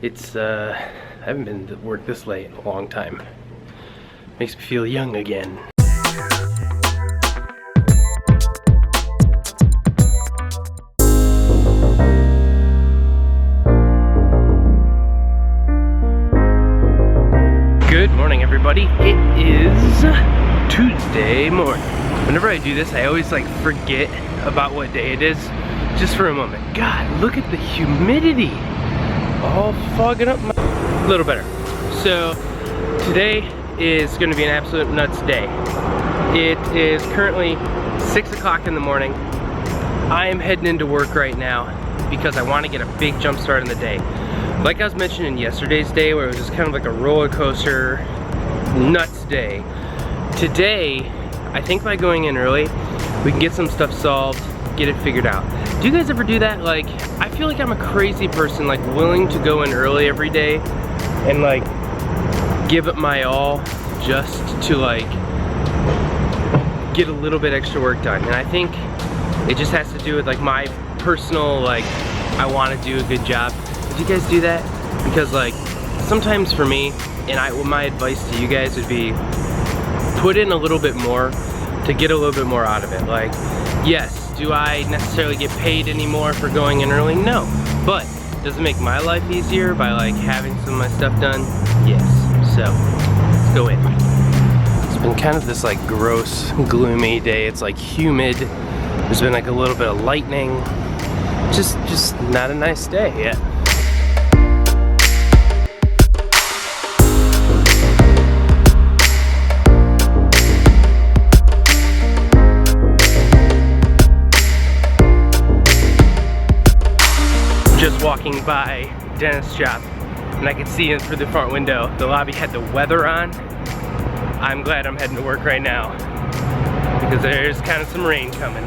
I haven't been to work this late in a long time. Makes me feel young again. Good morning, everybody. It is Tuesday morning. Whenever I do this, I always like forget about what day it is just for a moment. God, look at the humidity. All fogging up my... A little better. So today is going to be an absolute nuts day. It is currently 6 o'clock in the morning. I am heading into work right now because I want to get a big jump start in the day. Like I was mentioning yesterday's day, where it was just kind of like a roller coaster, nuts day. Today, I think by going in early, we can get some stuff solved, get it figured out. Do you guys ever do that? Like, I feel like I'm a crazy person, like willing to go in early every day and like give it my all just to like get a little bit extra work done. And I think it just has to do with like my personal, like, I want to do a good job. Do you guys do that? Because like sometimes for me, and my advice to you guys would be put in a little bit more to get a little bit more out of it. Like, yes, do I necessarily get paid anymore for going in early? No. But does it make my life easier by like having some of my stuff done? Yes. So let's go in. It's been kind of this like gross, gloomy day. It's like humid. There's been like a little bit of lightning. Just not a nice day yet. Just walking by dentist shop and I could see in through the front window the lobby had the weather on. I'm glad I'm heading to work right now because there's kind of some rain coming.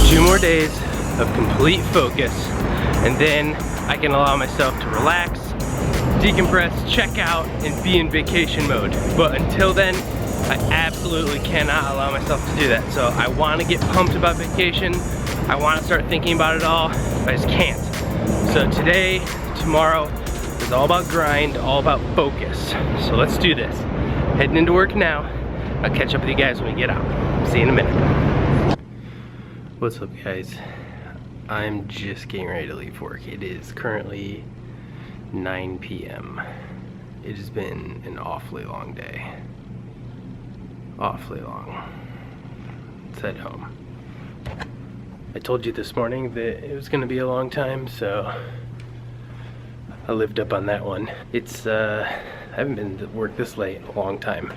Two more days of complete focus and then I can allow myself to relax, decompress, check out, and be in vacation mode. But until then, I absolutely cannot allow myself to do that. So I want to get pumped about vacation. I want to start thinking about it all, but I just can't. So today, tomorrow, is all about grind, all about focus. So let's do this. Heading into work now. I'll catch up with you guys when we get out. See you in a minute. What's up, guys? I'm just getting ready to leave work. It is currently 9 p.m. It has been an awfully long day. Awfully long. Let's head home. I told you this morning that it was gonna be a long time, so I lived up on that one. I haven't been to work this late in a long time.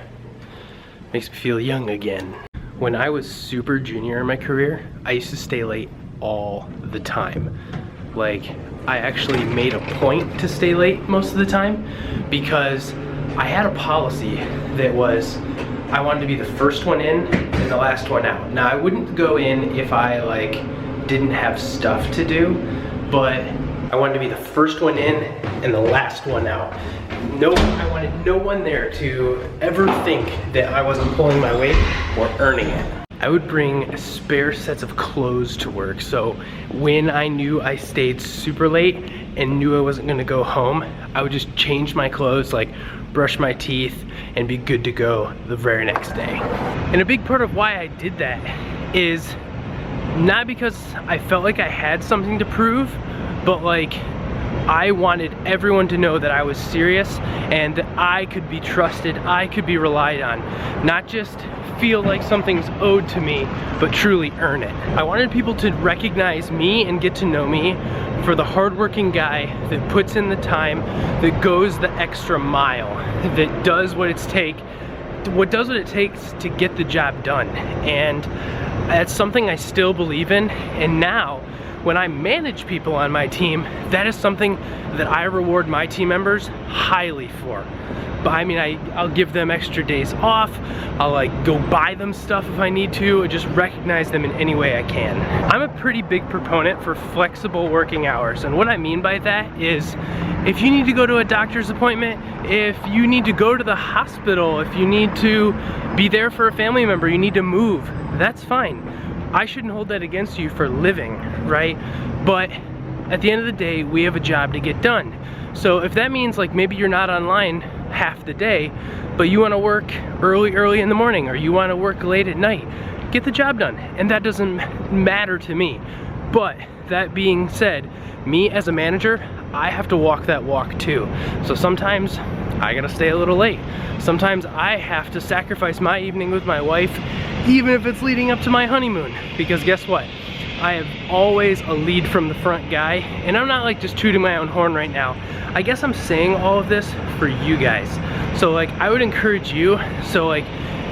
Makes me feel young again. When I was super junior in my career, I used to stay late all the time. Like, I actually made a point to stay late most of the time because I had a policy that was I wanted to be the first one in and the last one out. Now, I wouldn't go in if I like didn't have stuff to do, but I wanted to be the first one in and the last one out. I wanted no one there to ever think that I wasn't pulling my weight or earning it. I would bring spare sets of clothes to work, so when I knew I stayed super late and knew I wasn't gonna go home, I would just change my clothes, like brush my teeth, and be good to go the very next day. And a big part of why I did that is not because I felt like I had something to prove, but like I wanted everyone to know that I was serious and that I could be trusted, I could be relied on, not just feel like something's owed to me, but truly earn it. I wanted people to recognize me and get to know me for the hardworking guy that puts in the time, that goes the extra mile, that does what it takes to get the job done. And that's something I still believe in. And now, when I manage people on my team, that is something that I reward my team members highly for. I mean, I'll give them extra days off. I'll like go buy them stuff if I need to, or just recognize them in any way I can. I'm a pretty big proponent for flexible working hours, and what I mean by that is if you need to go to a doctor's appointment, if you need to go to the hospital, if you need to be there for a family member, you need to move, that's fine. I shouldn't hold that against you for living, right? But at the end of the day, we have a job to get done. So if that means like maybe you're not online half the day, but you want to work early in the morning, or you want to work late at night, get the job done. And that doesn't matter to me. But that being said, me as a manager, I have to walk that walk too. So sometimes I gotta stay a little late. Sometimes I have to sacrifice my evening with my wife, even if it's leading up to my honeymoon. Because guess what? I have always a lead from the front guy, and I'm not like just tooting my own horn right now. I guess I'm saying all of this for you guys. So like, I would encourage you, so like,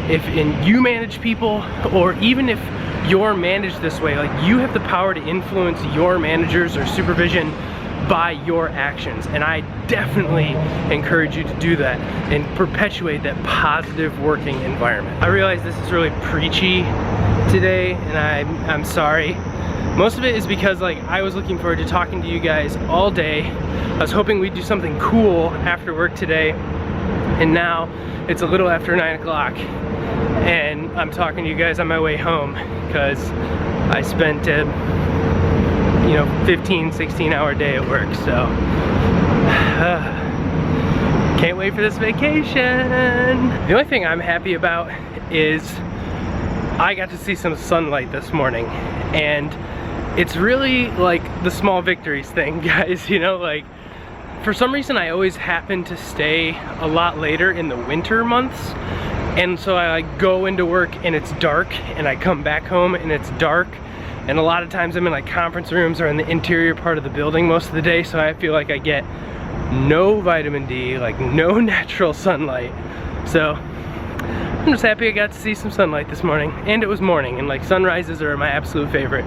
if you manage people, or even if you're managed this way, like you have the power to influence your managers or supervision by your actions. And I definitely encourage you to do that and perpetuate that positive working environment. I realize this is really preachy today, and I'm sorry. Most of it is because like I was looking forward to talking to you guys all day. I was hoping we'd do something cool after work today, and now it's a little after 9 o'clock and I'm talking to you guys on my way home because I spent a 15-16 hour day at work. So can't wait for this vacation. The only thing I'm happy about is I got to see some sunlight this morning, and it's really like the small victories thing, guys. You know, like for some reason I always happen to stay a lot later in the winter months, and so I like go into work and it's dark, and I come back home and it's dark, and a lot of times I'm in like conference rooms or in the interior part of the building most of the day, so I feel like I get no vitamin D, like no natural sunlight. So I'm just happy I got to see some sunlight this morning, and it was morning, and like sunrises are my absolute favorite.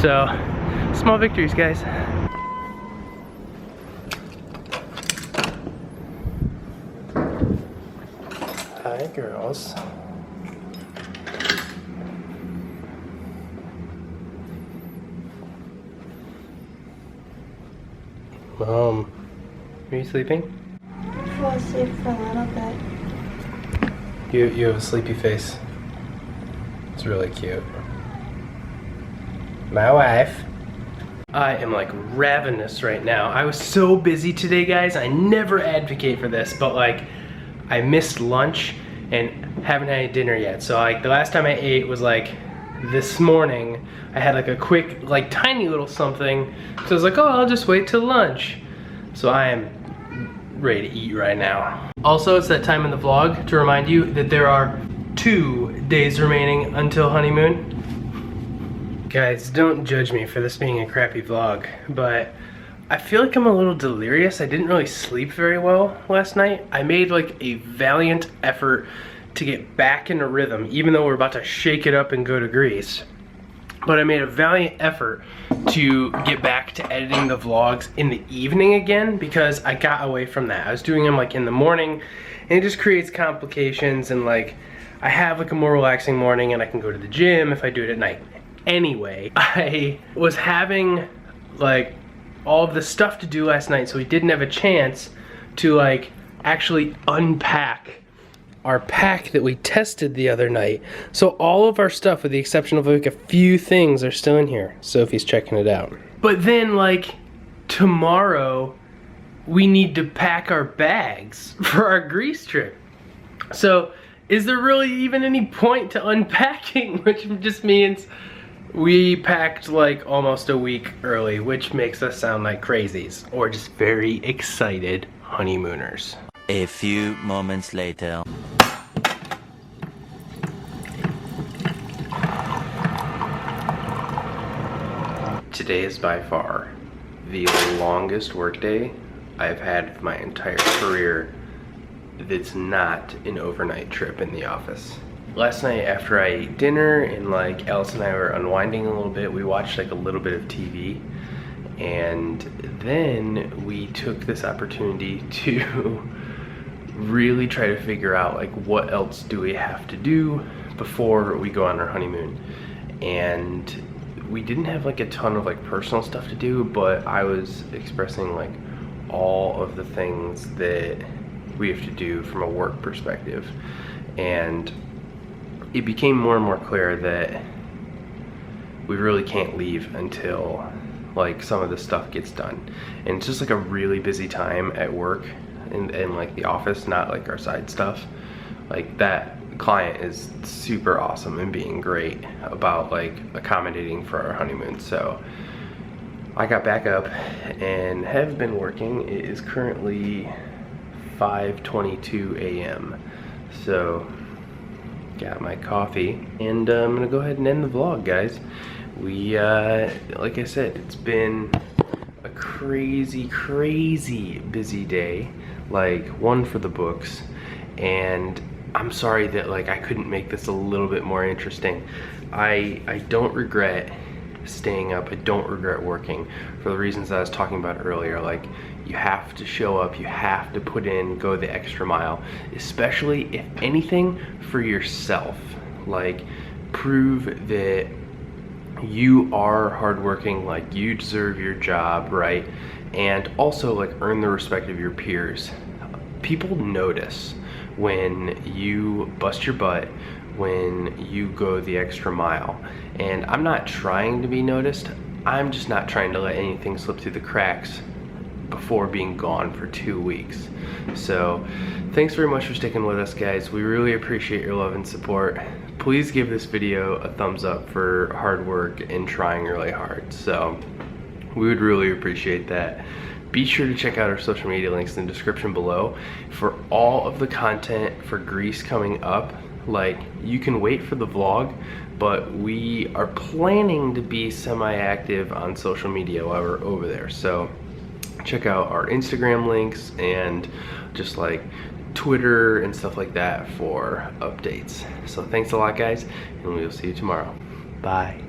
So small victories, guys. Hi, girls. Mom, are you sleeping? I fell asleep for a little bit. You have a sleepy face. It's really cute. My wife. I am like ravenous right now. I was so busy today, guys. I never advocate for this, but like I missed lunch and haven't had dinner yet. So like the last time I ate was like this morning. I had like a quick, like tiny little something. So I was like, oh, I'll just wait till lunch. So I am ready to eat right now. Also, it's that time in the vlog to remind you that there are 2 days remaining until honeymoon. Guys, don't judge me for this being a crappy vlog, but I feel like I'm a little delirious. I didn't really sleep very well last night. I made like a valiant effort to get back into rhythm, even though we're about to shake it up and go to Greece. But I made a valiant effort to get back to editing the vlogs in the evening again, because I got away from that. I was doing them like in the morning, and it just creates complications, and like I have like a more relaxing morning, and I can go to the gym if I do it at night. Anyway, I was having like all of the stuff to do last night, so we didn't have a chance to like actually unpack our pack that we tested the other night. So all of our stuff, with the exception of like a few things, are still in here. Sophie's checking it out. But then like tomorrow we need to pack our bags for our Greece trip. So is there really even any point to unpacking? Which just means we packed like almost a week early, which makes us sound like crazies, or just very excited honeymooners. A few moments later. Today is by far the longest workday I've had my entire career that's not an overnight trip in the office. Last night after I ate dinner and like Allison and I were unwinding a little bit, we watched like a little bit of TV, and then we took this opportunity to really try to figure out like what else do we have to do before we go on our honeymoon. And we didn't have like a ton of like personal stuff to do, but I was expressing like all of the things that we have to do from a work perspective. And it became more and more clear that we really can't leave until like some of the stuff gets done. And it's just like a really busy time at work and like the office, not like our side stuff. Like that client is super awesome and being great about like accommodating for our honeymoon. So I got back up and have been working. It is currently 5:22 a.m. So got my coffee and I'm gonna go ahead and end the vlog, guys. We like I said, it's been a crazy busy day, like one for the books, and I'm sorry that like I couldn't make this a little bit more interesting. I don't regret staying up, I don't regret working for the reasons I was talking about earlier. Like, you have to show up, you have to put in, go the extra mile, especially if anything for yourself. Like, prove that you are hardworking, like you deserve your job, right? And also like earn the respect of your peers. People notice when you bust your butt, when you go the extra mile. And I'm not trying to be noticed, I'm just not trying to let anything slip through the cracks before being gone for 2 weeks. So thanks very much for sticking with us, guys. We really appreciate your love and support. Please give this video a thumbs up for hard work and trying really hard. So we would really appreciate that. Be sure to check out our social media links in the description below for all of the content for Greece coming up. Like, you can wait for the vlog, but we are planning to be semi-active on social media while we're over there. So check out our Instagram links and just like Twitter and stuff like that for updates. So thanks a lot, guys, and we'll see you tomorrow. Bye.